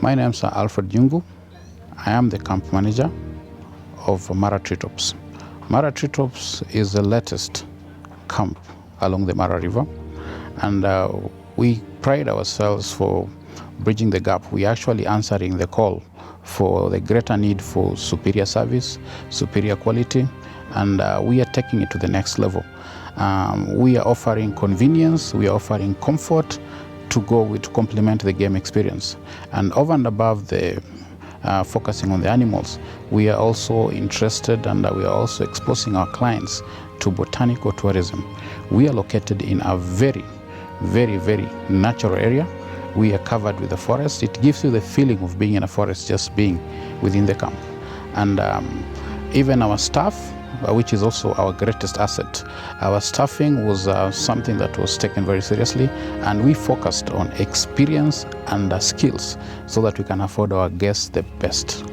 My name is Alfred Jungu. I am the camp manager of Mara Treetops. Mara Treetops is the latest camp along the Mara River, and we pride ourselves for bridging the gap. We are actually answering the call for the greater need for superior service, superior quality, and we are taking it to the next level. We are offering convenience, we are offering comfort to complement the game experience. And over and above the focusing on the animals, we are also interested and we are also exposing our clients to botanical tourism. We are located in a very, very, very natural area. We are covered with the forest. It gives you the feeling of being in a forest, just being within the camp. And even our staff, which is also our greatest asset. Our staffing was something that was taken very seriously, and we focused on experience and skills so that we can afford our guests the best.